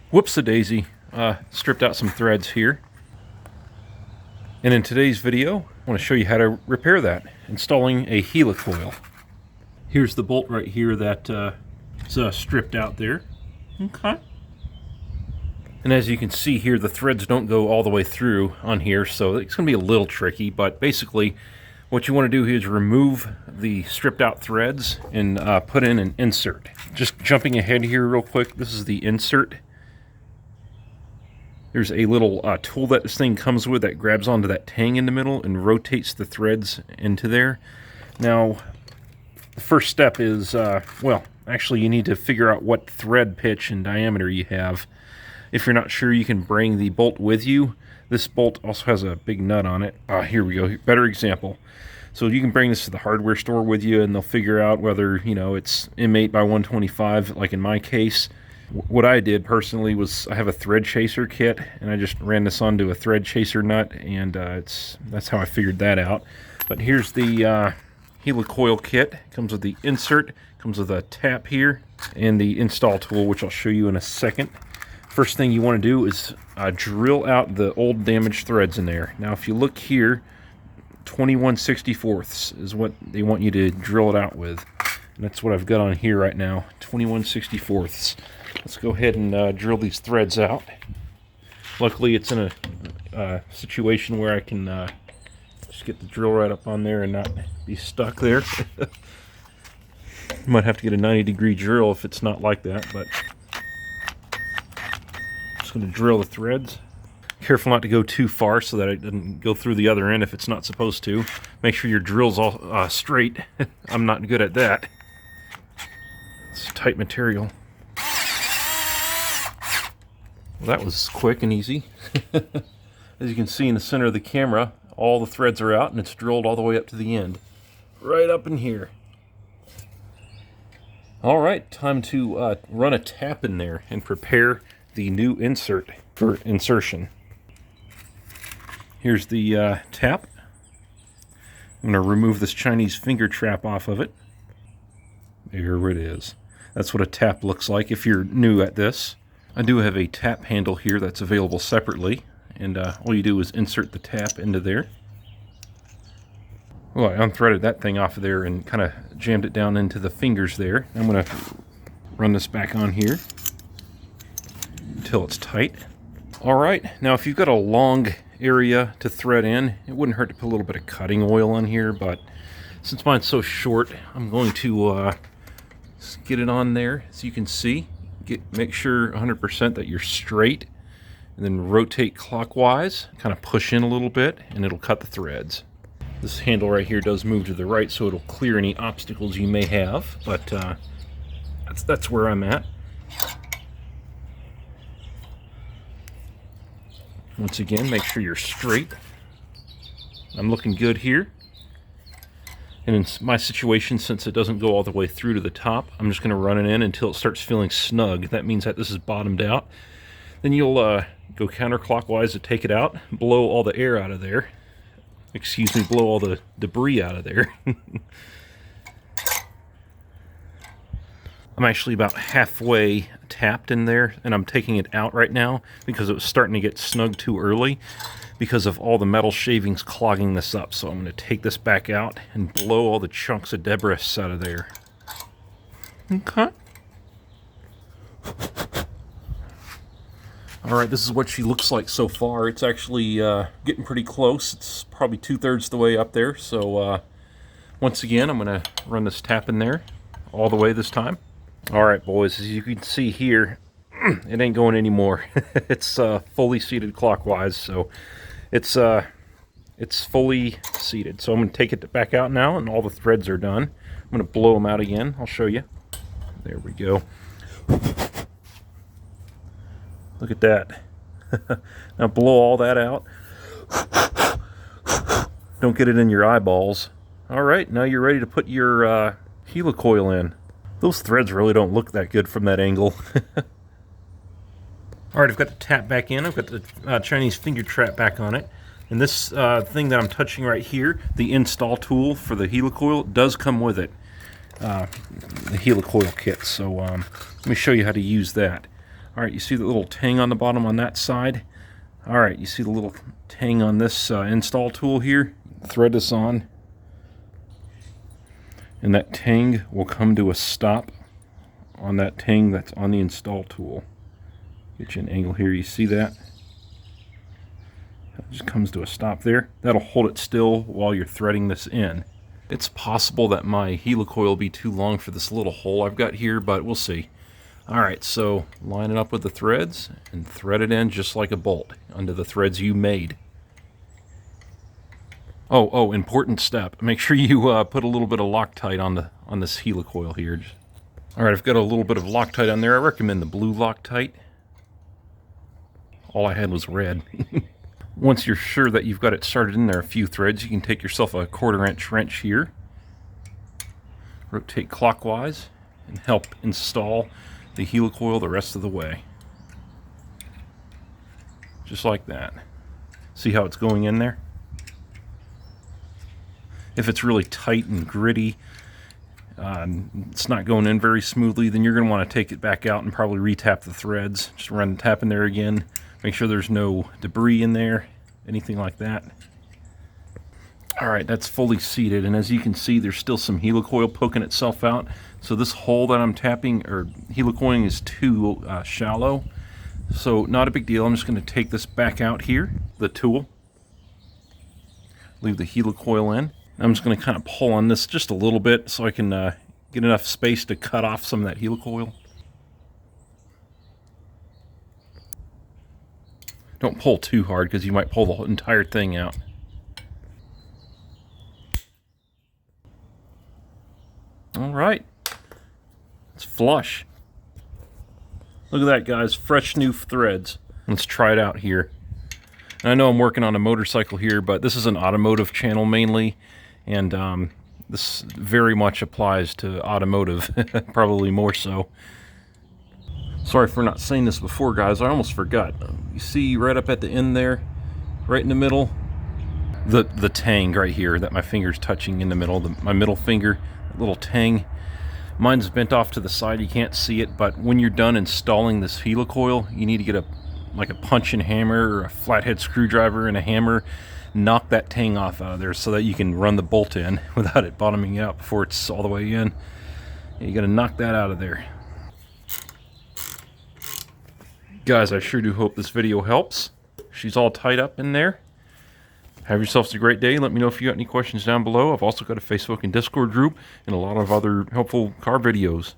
Whoops-a-daisy, stripped out some threads here. And in today's video, I want to show you how to repair that, installing a Heli-Coil. Here's the bolt right here that is stripped out there. Okay. And as you can see here, the threads don't go all the way through on here, so it's going to be a little tricky, but basically what you want to do here is remove the stripped out threads and put in an insert. Just jumping ahead here real quick, this is the insert. There's a little tool that this thing comes with that grabs onto that tang in the middle and rotates the threads into there. Now, the first step is, well, actually you need to figure out what thread pitch and diameter you have. If you're not sure, you can bring the bolt with you. This bolt also has a big nut on it. Here we go, better example. So you can bring this to the hardware store with you and they'll figure out whether, you know, it's M8 by 125, like in my case. What I did personally was I have a thread chaser kit and I just ran this onto a thread chaser nut, and that's how I figured that out. But here's the Heli-Coil kit. It comes with the insert, comes with a tap here, and the install tool, which I'll show you in a second. First thing you want to do is drill out the old damaged threads in there. Now if you look here, 21/64 is what they want you to drill it out with. And that's what I've got on here right now, 21/64. Let's go ahead and drill these threads out. Luckily it's in a situation where I can just get the drill right up on there and not be stuck there. Might have to get a 90-degree drill if it's not like that, but I'm just going to drill the threads. Careful not to go too far so that it doesn't go through the other end if it's not supposed to. Make sure your drill's all straight. I'm not good at that. It's tight material. Well, that was quick and easy. As you can see in the center of the camera, all the threads are out and it's drilled all the way up to the end. Right up in here. Alright, time to run a tap in there and prepare the new insert for insertion. Here's the tap. I'm going to remove this Chinese finger trap off of it. There it is. That's what a tap looks like if you're new at this. I do have a tap handle here that's available separately, and all you do is insert the tap into there. Well, I unthreaded that thing off of there and kind of jammed it down into the fingers there. I'm going to run this back on here until it's tight. Alright, now if you've got a long area to thread in, it wouldn't hurt to put a little bit of cutting oil on here, but since mine's so short, I'm going to get it on there so you can see. Make sure 100% that you're straight, and then rotate clockwise, kind of push in a little bit, and it'll cut the threads. This handle right here does move to the right, so it'll clear any obstacles you may have, but that's where I'm at. Once again, make sure you're straight. I'm looking good here. And in my situation, since it doesn't go all the way through to the top, I'm just going to run it in until it starts feeling snug. That means that this is bottomed out. Then you'll go counterclockwise to take it out, blow all the air out of there. Excuse me, blow all the debris out of there. I'm actually about halfway tapped in there, and I'm taking it out right now because it was starting to get snug too early because of all the metal shavings clogging this up. So I'm going to take this back out and blow all the chunks of debris out of there. Okay. Alright, this is what she looks like so far. It's actually getting pretty close. It's probably 2/3 the way up there. So once again, I'm going to run this tap in there all the way this time. Alright boys, as you can see here, it ain't going anymore. It's fully seated clockwise, so it's fully seated. So I'm going to take it back out now, and all the threads are done. I'm going to blow them out again. I'll show you. There we go. Look at that. Now blow all that out. Don't get it in your eyeballs. Alright, now you're ready to put your Heli-Coil in. Those threads really don't look that good from that angle. Alright, I've got the tap back in. I've got the Chinese finger trap back on it. And this thing that I'm touching right here, the install tool for the Heli-Coil, does come with it. The Heli-Coil kit. So let me show you how to use that. All right, you see the little tang on the bottom on that side? All right, you see the little tang on this install tool here? Thread this on, and that tang will come to a stop on that tang that's on the install tool. Get you an angle here, you see that? It just comes to a stop there. That'll hold it still while you're threading this in. It's possible that my Heli-Coil will be too long for this little hole I've got here, but we'll see. Alright, so line it up with the threads and thread it in just like a bolt under the threads you made. Oh, important step. Make sure you put a little bit of Loctite on this Heli-Coil here. Alright, I've got a little bit of Loctite on there. I recommend the blue Loctite. All I had was red. Once you're sure that you've got it started in there a few threads, you can take yourself a 1/4" wrench here, rotate clockwise, and help install the Heli-Coil the rest of the way. Just like that. See how it's going in there? If it's really tight and gritty, it's not going in very smoothly, then you're going to want to take it back out and probably re-tap the threads. Just run the tap in there again. Make sure there's no debris in there, anything like that. Alright, that's fully seated, and as you can see, there's still some Heli-Coil poking itself out. So this hole that I'm tapping, or Heli-Coiling, is too shallow. So not a big deal. I'm just going to take this back out here, the tool. Leave the Heli-Coil in. I'm just going to kind of pull on this just a little bit so I can get enough space to cut off some of that Heli-Coil. Don't pull too hard because you might pull the entire thing out. Alright, it's flush. Look at that, guys, fresh new threads. Let's try it out here. And I know I'm working on a motorcycle here, but this is an automotive channel mainly, and this very much applies to automotive, probably more so. Sorry for not saying this before, guys, I almost forgot. You see right up at the end there, right in the middle, the tang right here that my finger's touching in the middle, my middle finger, that little tang. Mine's bent off to the side, you can't see it, but when you're done installing this Heli-Coil, you need to get like a punch and hammer or a flathead screwdriver and a hammer, knock that tang off out of there so that you can run the bolt in without it bottoming out before it's all the way in. You gotta knock that out of there. Guys, I sure do hope this video helps. She's all tied up in there. Have yourselves a great day. Let me know if you got any questions down below. I've also got a Facebook and Discord group and a lot of other helpful car videos.